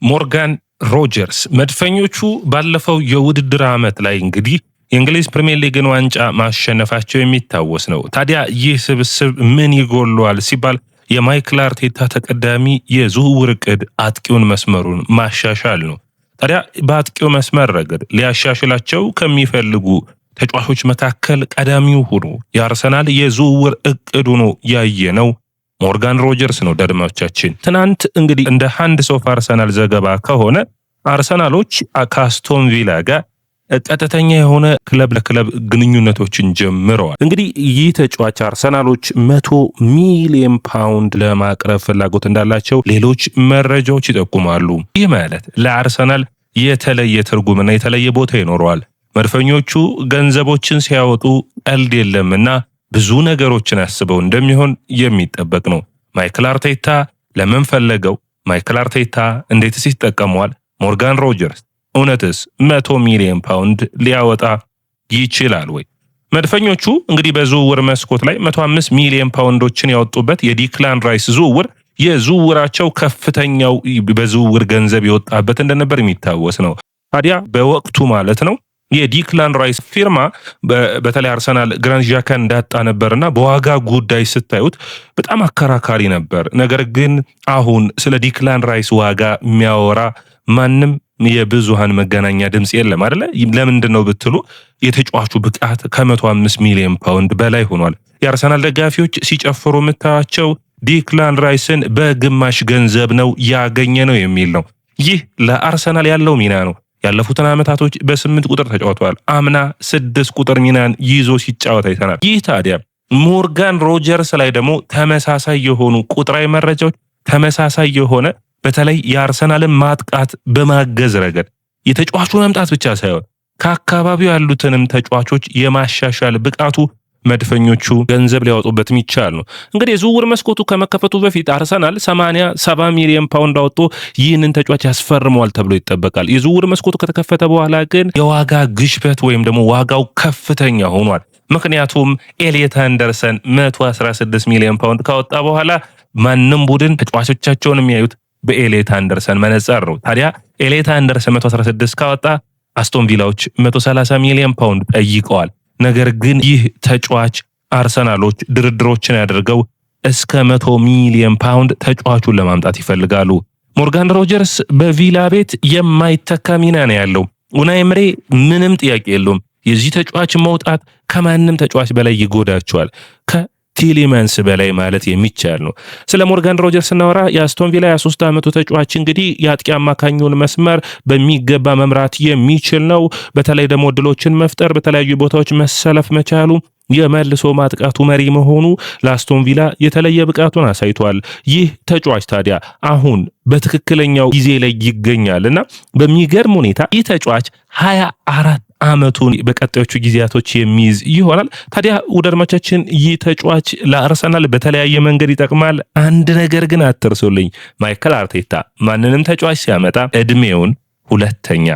ሞርጋን ሮጀርስ መድፈኞቹ ባለፈው የውድድር ዓመት ላይ እንግዲህ የእንግሊዝ ፕሪሚየር ሊግን ዋንጫ ማሸነፋቸው የሚታወስ ነው። ታዲያ ይህ ስብስብ ምን ይጎለዋል ሲባል የማይክል አርቴታ ተቀዳሚ የዝውውር ዕቅድ አጥቂውን መስመሩን ማሻሻል ነው። ታዲያ በአጥቂው መስመር ረገድ ሊያሻሽላቸው ከሚፈልጉ ተጫዋቾች መካከል ቀዳሚው ሆኖ የአርሰናል የዝውውር ዕቅድ ሆኖ ያየነው ሞርጋን ሮጀርስ ነው። አድማጮቻችን ትናንት እንግዲህ እንደ ሃንድስ ኦፍ አርሰናል ዘገባ ከሆነ አርሰናሎች ከአስቶን ቪላ ጋር ቀጥተኛ የሆነ ክለብ ለክለብ ግንኙነቶችን ጀምረዋል። እንግዲህ ይህ ተጫዋች አርሰናሎች 100 ሚሊዮን ፓውንድ ለማቅረብ ፍላጎት እንዳላቸው ሌሎች መረጃዎች ይጠቁማሉ። ይህ ማለት ለአርሰናል የተለየ ትርጉምና የተለየ ቦታ ይኖረዋል። መድፈኞቹ ገንዘቦችን ሲያወጡ ቀልድ የለምና ብዙ ነገሮችን አስበው እንደሚሆን የሚጠበቅ ነው። ማይክል አርቴታ ለምን ፈለገው? ማይክል አርቴታ እንዴትስ ይጠቀመዋል? ሞርጋን ሮጀርስ እውነትስ 100 ሚሊዮን ፓውንድ ሊያወጣ ይችላል ወይ? መድፈኞቹ እንግዲህ በዝውውር መስኮት ላይ 105 ሚሊዮን ፓውንዶችን ያወጡበት የዲክላን ራይስ ዝውውር የዝውውራቸው ከፍተኛው በዝውውር ገንዘብ የወጣበት እንደነበር የሚታወስ ነው። ታዲያ በወቅቱ ማለት ነው የዲክላን ራይስ ፊርማ በተለይ አርሰናል ግራንት ዣካን እንዳጣ ነበርና በዋጋ ጉዳይ ስታዩት በጣም አከራካሪ ነበር። ነገር ግን አሁን ስለ ዲክላን ራይስ ዋጋ የሚያወራ ማንም የብዙሃን መገናኛ ድምጽ የለም አይደለ? ለምንድን ነው ብትሉ የተጫዋቹ ብቃት ከ105 ሚሊዮን ፓውንድ በላይ ሆኗል። የአርሰናል ደጋፊዎች ሲጨፍሩ የምታያቸው ዲክላን ራይስን በግማሽ ገንዘብ ነው ያገኘ ነው የሚል ነው። ይህ ለአርሰናል ያለው ሚና ነው። ያለፉትን ዓመታቶች በ8 ቁጥር ተጫውተዋል። አምና 6 ቁጥር ሚናን ይዞ ሲጫወት አይተናል። ይህ ታዲያ ሞርጋን ሮጀርስ ላይ ደግሞ ተመሳሳይ የሆኑ ቁጥራዊ መረጃዎች ተመሳሳይ የሆነ በተለይ የአርሰናልን ማጥቃት በማገዝ ረገድ የተጫዋቹ መምጣት ብቻ ሳይሆን ከአካባቢው ያሉትንም ተጫዋቾች የማሻሻል ብቃቱ መድፈኞቹ ገንዘብ ሊያወጡበት የሚቻል ነው። እንግዲህ የዝውውር መስኮቱ ከመከፈቱ በፊት አርሰናል 70 ሚሊዮን ፓውንድ አውጥቶ ይህንን ተጫዋች ያስፈርመዋል ተብሎ ይጠበቃል። የዝውውር መስኮቱ ከተከፈተ በኋላ ግን የዋጋ ግሽበት ወይም ደግሞ ዋጋው ከፍተኛ ሆኗል። ምክንያቱም ኤሊየት አንደርሰን 116 ሚሊዮን ፓውንድ ካወጣ በኋላ ማንም ቡድን ተጫዋቾቻቸውን የሚያዩት በኤሊየት አንደርሰን መነጽር ነው። ታዲያ ኤሊየት አንደርሰን 116 ካወጣ አስቶን ቪላዎች 130 ሚሊዮን ፓውንድ ጠይቀዋል። ነገር ግን ይህ ተጫዋች አርሰናሎች ድርድሮችን ያደርገው እስከ 100 ሚሊዮን ፓውንድ ተጫዋቹን ለማምጣት ይፈልጋሉ። ሞርጋን ሮጀርስ በቪላ ቤት የማይተካ ሚና ነው ያለው። ኡናይ ኤምሬ ምንም ጥያቄ የለውም የዚህ ተጫዋች መውጣት ከማንም ተጫዋች በላይ ይጎዳቸዋል። ቲሊመንስ በላይ ማለት የሚቻል ነው። ስለ ሞርጋን ሮጀርስ ስናወራ የአስቶን ቪላ 23 ዓመቱ ተጫዋች እንግዲህ የአጥቂ አማካኙን መስመር በሚገባ መምራት የሚችል ነው። በተለይ ደግሞ ድሎችን መፍጠር፣ በተለያዩ ቦታዎች መሰለፍ መቻሉ፣ የመልሶ ማጥቃቱ መሪ መሆኑ ለአስቶን ቪላ የተለየ ብቃቱን አሳይቷል። ይህ ተጫዋች ታዲያ አሁን በትክክለኛው ጊዜ ላይ ይገኛልና በሚገርም ሁኔታ ይህ ተጫዋች 24 ዓመቱን በቀጣዮቹ ጊዜያቶች የሚይዝ ይሆናል። ታዲያ ውደድማቻችን ይህ ተጫዋች ለአርሰናል በተለያየ መንገድ ይጠቅማል። አንድ ነገር ግን አትርሱልኝ፣ ማይክል አርቴታ ማንንም ተጫዋች ሲያመጣ እድሜውን 2ኛ፣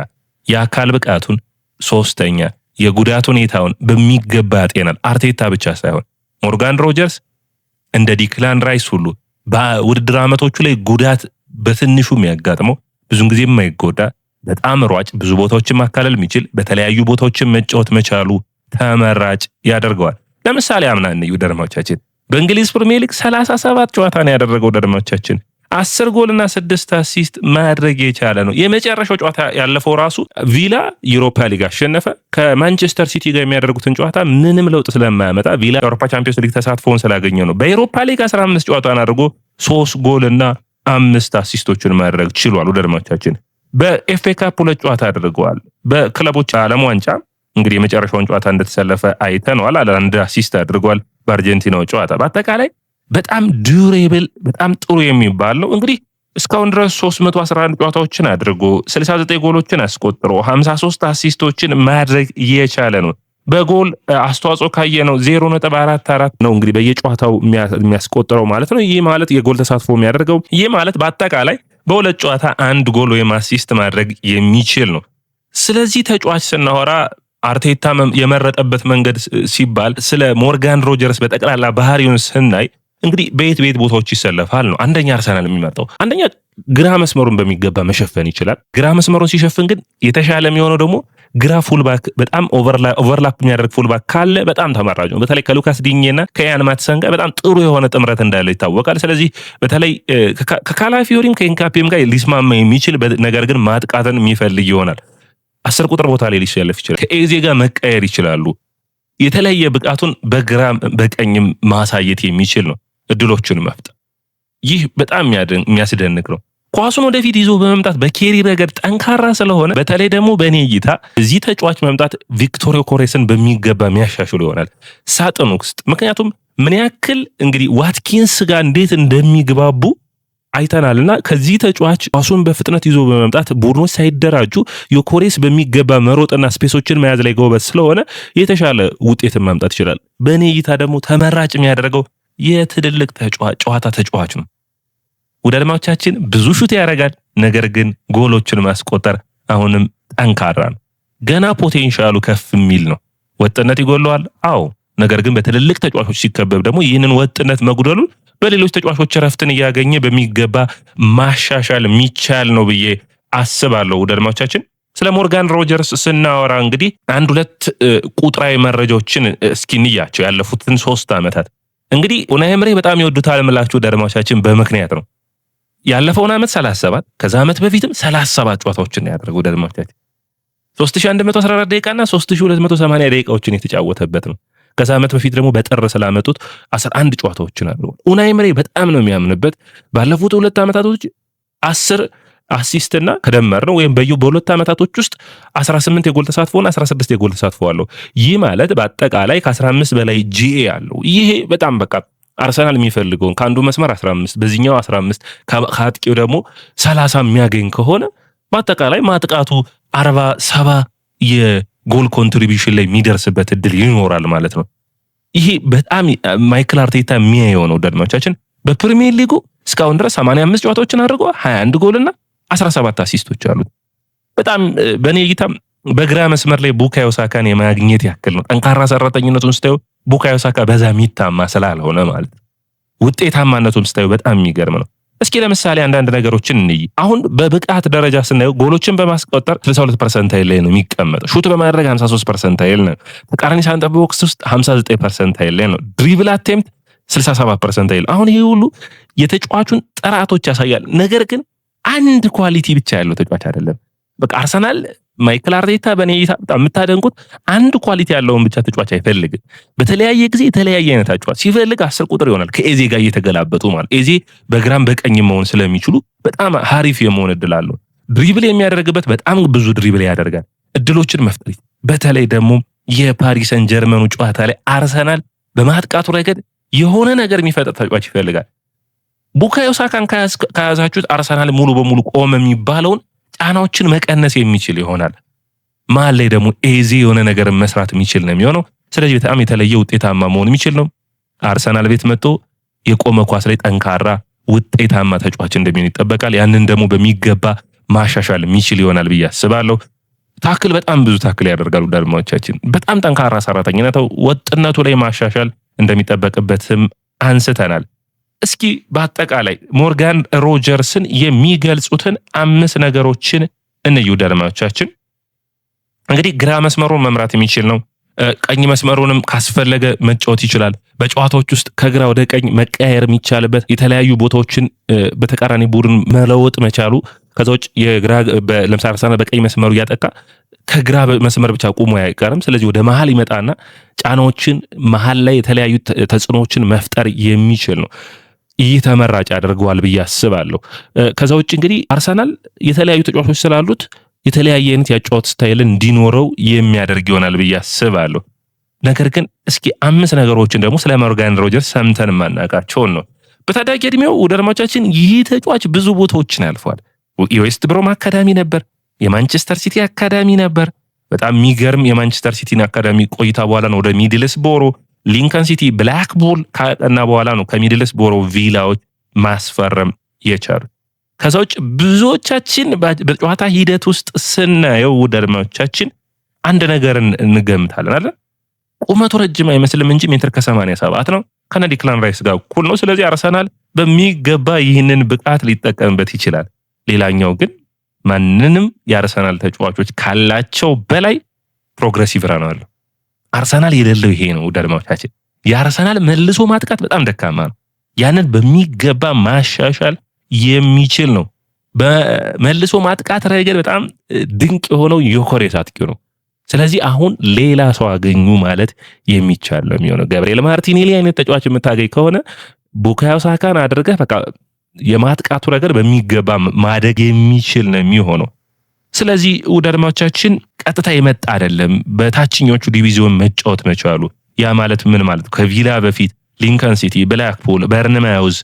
የአካል ብቃቱን 3ኛ፣ የጉዳት ሁኔታውን በሚገባ ያጤናል። አርቴታ ብቻ ሳይሆን ሞርጋን ሮጀርስ እንደ ዲክላን ራይስ ሁሉ በውድድር ዓመቶቹ ላይ ጉዳት በትንሹ የሚያጋጥመው ብዙን ጊዜ የማይጎዳ በጣም ሯጭ፣ ብዙ ቦታዎችን ማካለል የሚችል በተለያዩ ቦታዎችን መጫወት መቻሉ ተመራጭ ያደርገዋል። ለምሳሌ አምና እንዩ ደርማዎቻችን በእንግሊዝ ፕሪሚየር ሊግ 37 ጨዋታ ነው ያደረገው። ደርማዎቻችን 10 ጎልና 6 አሲስት ማድረግ የቻለ ነው። የመጨረሻው ጨዋታ ያለፈው ራሱ ቪላ ዩሮፓ ሊግ አሸነፈ። ከማንቸስተር ሲቲ ጋር የሚያደርጉትን ጨዋታ ምንም ለውጥ ስለማያመጣ ቪላ የአውሮፓ ቻምፒዮንስ ሊግ ተሳትፎውን ስላገኘ ነው። በዩሮፓ ሊግ 15 ጨዋታን አድርጎ 3 ጎልና 5 አሲስቶችን ማድረግ ችሏል። ደርማዎቻችን በኤፍኤ ካፕ 2 ጨዋታ አድርገዋል። በክለቦች ዓለም ዋንጫ እንግዲህ የመጨረሻውን ጨዋታ እንደተሰለፈ አይተነዋል። 1 አሲስት አድርጓል በአርጀንቲናው ጨዋታ። በአጠቃላይ በጣም ዱሬብል በጣም ጥሩ የሚባል ነው። እንግዲህ እስካሁን ድረስ 311 ጨዋታዎችን አድርጎ 69 ጎሎችን አስቆጥሮ 53 አሲስቶችን ማድረግ የቻለ ነው። በጎል አስተዋጽኦ ካየነው 0.44 ነው እንግዲህ በየጨዋታው የሚያስቆጥረው ማለት ነው። ይህ ማለት የጎል ተሳትፎ የሚያደርገው ይህ ማለት በአጠቃላይ በሁለት ጨዋታ 1 ጎል ወይም አሲስት ማድረግ የሚችል ነው። ስለዚህ ተጫዋች ስናወራ አርቴታ የመረጠበት መንገድ ሲባል ስለ ሞርጋን ሮጀርስ በጠቅላላ ባህሪውን ስናይ እንግዲህ በየት ቦታዎች ይሰለፋል ነው። አንደኛ አርሰናል የሚመርጠው አንደኛ ግራ መስመሩን በሚገባ መሸፈን ይችላል። ግራ መስመሩን ሲሸፍን ግን የተሻለ የሚሆነው ደግሞ ግራ ፉልባክ በጣም ኦቨርላፕ የሚያደርግ ፉልባክ ካለ በጣም ተመራጭ ነው። በተለይ ከሉካስ ዲኜና ከያን ማትሰን ጋር በጣም ጥሩ የሆነ ጥምረት እንዳለ ይታወቃል። ስለዚህ በተለይ ከካላፊዮሪም ከኢንካፔም ጋር ሊስማማ የሚችል ነገር ግን ማጥቃትን የሚፈልግ ይሆናል። 10 ቁጥር ቦታ ላይ ሊሰለፍ ይችላል። ከኤዜ ጋር መቀየር ይችላሉ። የተለየ ብቃቱን በግራ በቀኝም ማሳየት የሚችል ነው። እድሎችን መፍጠር ይህ በጣም የሚያስደንቅ ነው። ኳሱን ወደፊት ይዞ በመምጣት በኬሪ ረገድ ጠንካራ ስለሆነ በተለይ ደግሞ በእኔ እይታ እዚህ ተጫዋች መምጣት ቪክቶር ዮኬሬስን በሚገባ የሚያሻሽሉ ይሆናል ሳጥን ውስጥ። ምክንያቱም ምን ያክል እንግዲህ ዋትኪንስ ጋር እንዴት እንደሚግባቡ አይተናልና ከዚህ ተጫዋች ኳሱን በፍጥነት ይዞ በመምጣት ቡድኖች ሳይደራጁ ዮኬሬስ በሚገባ መሮጥና ስፔሶችን መያዝ ላይ ጎበዝ ስለሆነ የተሻለ ውጤትን ማምጣት ይችላል። በእኔ እይታ ደግሞ ተመራጭ የሚያደርገው የትልልቅ ጨዋታ ተጫዋች ነው። ወደ አድማጮቻችን ብዙ ሹት ያደርጋል፣ ነገር ግን ጎሎችን ማስቆጠር አሁንም ጠንካራ ነው። ገና ፖቴንሻሉ ከፍ የሚል ነው። ወጥነት ይጎለዋል፣ አዎ። ነገር ግን በትልልቅ ተጫዋቾች ሲከበብ ደግሞ ይህንን ወጥነት መጉደሉ በሌሎች ተጫዋቾች ረፍትን እያገኘ በሚገባ ማሻሻል የሚቻል ነው ብዬ አስባለሁ። ወደ አድማጮቻችን ስለ ሞርጋን ሮጀርስ ስናወራ እንግዲህ አንድ ሁለት ቁጥራዊ መረጃዎችን እስኪ እንያቸው። ያለፉትን 3 ዓመታት እንግዲህ ኡናይ ኤምሬ በጣም ይወዱታል የምላችሁ ወደ አድማጮቻችን በምክንያት ነው። ያለፈውን ዓመት 37 ከዛ ዓመት በፊትም 37 ጨዋታዎችን ያደረገው ወደ አድማጮቻችን 3114 ደቂቃና 3280 ደቂቃዎችን የተጫወተበት ነው። ከዛ ዓመት በፊት ደግሞ በጥር ስላመጡት 11 ጨዋታዎችን አድርጓል። ኡናይ ኤምሬ በጣም ነው የሚያምንበት። ባለፉት 2 ዓመታቶች 10 አሲስትና ከደመር ነው ወይም በሁለት ዓመታቶች ውስጥ 18 የጎል ተሳትፎና 16 የጎል ተሳትፎ አለው። ይህ ማለት በአጠቃላይ ከ15 በላይ ጂኤ አለው። ይሄ በጣም በቃ አርሰናል የሚፈልገውን ከአንዱ መስመር 15 በዚህኛው 15 ከአጥቂው ደግሞ 30 የሚያገኝ ከሆነ በአጠቃላይ ማጥቃቱ 40-70 የጎል ኮንትሪቢዩሽን ላይ የሚደርስበት እድል ይኖራል ማለት ነው። ይሄ በጣም ማይክል አርቴታ የሚያየው ነው። አድማጮቻችን በፕሪሚየር ሊጉ እስካሁን ድረስ 85 ጨዋታዎችን አድርጎ 21 ጎልና 17 አሲስቶች አሉት። በጣም በእኔ እይታ በግራ መስመር ላይ ቡካዮ ሳካን የማግኘት ያክል ነው። ጠንካራ ሰራተኝነቱን ስታዩ ቡካዮ ሳካ በዛ የሚታማ ስላልሆነ ማለት ውጤታማነቱን ስታዩ በጣም የሚገርም ነው። እስኪ ለምሳሌ አንዳንድ ነገሮችን እንይ። አሁን በብቃት ደረጃ ስናየው ጎሎችን በማስቆጠር 62% ላይ ነው የሚቀመጠው። ሹት በማድረግ 53% ላይ ነው። ተቃራኒ ሳንጠብ ቦክስ ውስጥ 59% ላይ ነው። ድሪብል አቴምፕት 67% ላይ ነው። አሁን ይሄ ሁሉ የተጫዋቹን ጥራቶች ያሳያል። ነገር ግን አንድ ኳሊቲ ብቻ ያለው ተጫዋች አይደለም። በቃ አርሰናል ማይክል አርቴታ በእኔ እይታ በጣም የምታደንቁት አንድ ኳሊቲ ያለውን ብቻ ተጫዋች አይፈልግም። በተለያየ ጊዜ የተለያየ አይነት ተጫዋች ሲፈልግ 10 ቁጥር ይሆናል። ከኤዜ ጋር እየተገላበጡ ማለት ኤዜ በግራም በቀኝ መሆን ስለሚችሉ በጣም ሀሪፍ የመሆን እድል አለው። ድሪብል የሚያደርግበት በጣም ብዙ ድሪብል ያደርጋል። እድሎችን መፍጠር በተለይ ደግሞ የፓሪስ ሰን ጀርመኑ ጨዋታ ላይ አርሰናል በማጥቃቱ ረገድ የሆነ ነገር የሚፈጠር ተጫዋች ይፈልጋል። ቡካዮ ሳካን ከያዛችሁት አርሰናል ሙሉ በሙሉ ቆመ የሚባለውን ጫናዎችን መቀነስ የሚችል ይሆናል። መሀል ላይ ደግሞ ኤዜ የሆነ ነገር መስራት የሚችል ነው የሚሆነው። ስለዚህ በጣም የተለየ ውጤታማ መሆን የሚችል ነው። አርሰናል ቤት መጥቶ የቆመ ኳስ ላይ ጠንካራ ውጤታማ ተጫዋች እንደሚሆን ይጠበቃል። ያንን ደግሞ በሚገባ ማሻሻል የሚችል ይሆናል ብዬ አስባለሁ። ታክል በጣም ብዙ ታክል ያደርጋሉ ዳርማዎቻችን። በጣም ጠንካራ ሰራተኝነት ወጥነቱ ላይ ማሻሻል እንደሚጠበቅበትም አንስተናል። እስኪ በአጠቃላይ ሞርጋን ሮጀርስን የሚገልጹትን 5 ነገሮችን እንዩ ዳርማዎቻችን። እንግዲህ ግራ መስመሩን መምራት የሚችል ነው። ቀኝ መስመሩንም ካስፈለገ መጫወት ይችላል። በጨዋታዎች ውስጥ ከግራ ወደ ቀኝ መቀያየር የሚቻልበት የተለያዩ ቦታዎችን በተቃራኒ ቡድን መለወጥ መቻሉ ከዛ ውጭ ለምሳሌ አርሰናል በቀኝ መስመሩ እያጠቃ ከግራ መስመር ብቻ ቆሞ አይቀርም። ስለዚህ ወደ መሃል ይመጣና ጫናዎችን መሃል ላይ የተለያዩ ተጽዕኖዎችን መፍጠር የሚችል ነው። ይህ ተመራጭ ያደርገዋል ብዬ አስባለሁ። ከዛ ውጭ እንግዲህ አርሰናል የተለያዩ ተጫዋቾች ስላሉት የተለያየ አይነት ያጫወት ስታይል እንዲኖረው የሚያደርግ ይሆናል ብዬ አስባለሁ። ነገር ግን እስኪ 5 ነገሮችን ደግሞ ስለ ሞርጋን ሮጀርስ ሰምተን ማናቃቸውን ነው። በታዳጊ እድሜው ወደ አድማጮቻችን ይህ ተጫዋች ብዙ ቦታዎችን ያልፏል። የዌስት ብሮም አካዳሚ ነበር፣ የማንቸስተር ሲቲ አካዳሚ ነበር። በጣም የሚገርም የማንቸስተር ሲቲን አካዳሚ ቆይታ በኋላ ነው ወደ ሚድልስቦሮ፣ ሊንከን ሲቲ፣ ብላክፑል ካጠና በኋላ ነው ከሚድልስቦሮ ቪላዎች ማስፈረም የቻሉት። ከዛ ውጭ ብዙዎቻችን በጨዋታ ሂደት ውስጥ ስናየው ወደ አድማጮቻችን አንድ ነገር እንገምታለን አይደል? ቁመቱ ረጅም አይመስልም እንጂ ሜትር ከ87 ነው። ከዲክላን ራይስ ጋር እኩል ነው። ስለዚህ አርሰናል በሚገባ ይህንን ብቃት ሊጠቀምበት ይችላል። ሌላኛው ግን ማንንም የአርሰናል ተጫዋቾች ካላቸው በላይ ፕሮግሬሲቭ ረን አለው። አርሰናል የሌለው ይሄ ነው አድማጮቻችን። የአርሰናል መልሶ ማጥቃት በጣም ደካማ ነው። ያንን በሚገባ ማሻሻል የሚችል ነው። በመልሶ ማጥቃት ረገድ በጣም ድንቅ የሆነው ዮኬሬስ አጥቂው ነው። ስለዚህ አሁን ሌላ ሰው አገኙ ማለት የሚቻል ነው የሚሆነው። ገብርኤል ማርቲኔሊ አይነት ተጫዋች የምታገኝ ከሆነ ቡካዮ ሳካን አድርገህ በቃ የማጥቃቱ ረገድ በሚገባ ማደግ የሚችል ነው የሚሆነው። ስለዚህ ውድ አድማጮቻችን ቀጥታ የመጣ አይደለም በታችኞቹ ዲቪዚዮን መጫወት መቻሉ። ያ ማለት ምን ማለት ነው? ከቪላ በፊት ሊንከን ሲቲ፣ ብላክፑል፣ በርንማውዝ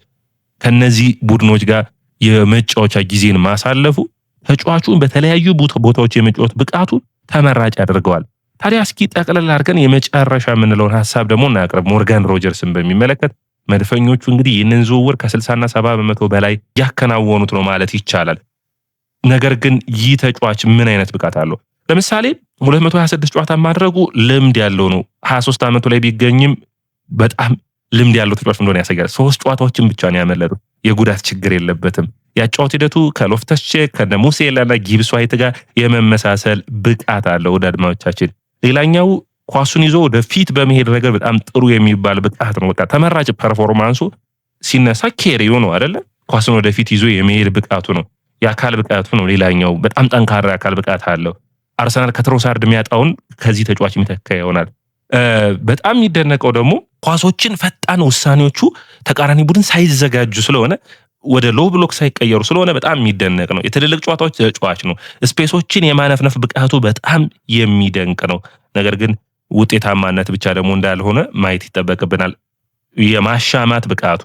ከነዚህ ቡድኖች ጋር የመጫወቻ ጊዜን ማሳለፉ ተጫዋቹን በተለያዩ ቦታዎች የመጫወት ብቃቱ ተመራጭ ያደርገዋል። ታዲያ እስኪ ጠቅለል አድርገን የመጨረሻ የምንለውን ሐሳብ ደግሞ እናቅርብ። ሞርጋን ሮጀርስን በሚመለከት መድፈኞቹ እንግዲህ ይህንን ዝውውር ከ60 እና 70% በላይ ያከናወኑት ነው ማለት ይቻላል። ነገር ግን ይህ ተጫዋች ምን አይነት ብቃት አለው? ለምሳሌ 226 ጨዋታ ማድረጉ ልምድ ያለው ነው። 23 ዓመቱ ላይ ቢገኝም በጣም ልምድ ያለው ተጫዋች እንደሆነ ያሳያል። 3 ጨዋታዎችን ብቻ ነው ያመለጠው። የጉዳት ችግር የለበትም። ያጫወት ሂደቱ ከሎፍተስ ቼክ ከሙሴላና ጊብስ ዋይት ጋር የመመሳሰል ብቃት አለው። ወደ አድማጮቻችን ሌላኛው ኳሱን ይዞ ወደፊት በመሄድ ረገድ በጣም ጥሩ የሚባል ብቃት ነው። በቃ ተመራጭ ፐርፎርማንሱ ሲነሳ ኬሪዮ ነው አይደለ? ኳሱን ወደፊት ይዞ የመሄድ ብቃቱ ነው። የአካል ብቃቱ ነው። ሌላኛው በጣም ጠንካራ የአካል ብቃት አለው። አርሰናል ከትሮሳርድ የሚያጣውን ከዚህ ተጫዋች የሚተካ ይሆናል። በጣም የሚደነቀው ደግሞ ኳሶችን ፈጣን ውሳኔዎቹ ተቃራኒ ቡድን ሳይዘጋጁ ስለሆነ ወደ ሎ ብሎክ ሳይቀየሩ ስለሆነ በጣም የሚደነቅ ነው። የትልልቅ ጨዋታዎች ተጫዋች ነው። ስፔሶችን የማነፍነፍ ብቃቱ በጣም የሚደንቅ ነው። ነገር ግን ውጤታማነት ብቻ ደግሞ እንዳልሆነ ማየት ይጠበቅብናል። የማሻማት ብቃቱ፣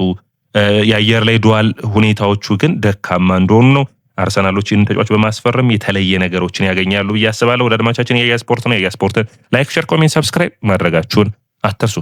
የአየር ላይ ዱዋል ሁኔታዎቹ ግን ደካማ እንደሆኑ ነው። አርሰናሎች ይህን ተጫዋች በማስፈረም የተለየ ነገሮችን ያገኛሉ ብዬ አስባለሁ። ወደ አድማቻችን የያ ስፖርት ነው። የያ ስፖርትን ላይክ፣ ሼር፣ ኮሜንት፣ ሰብስክራይብ ማድረጋችሁን አትርሱ።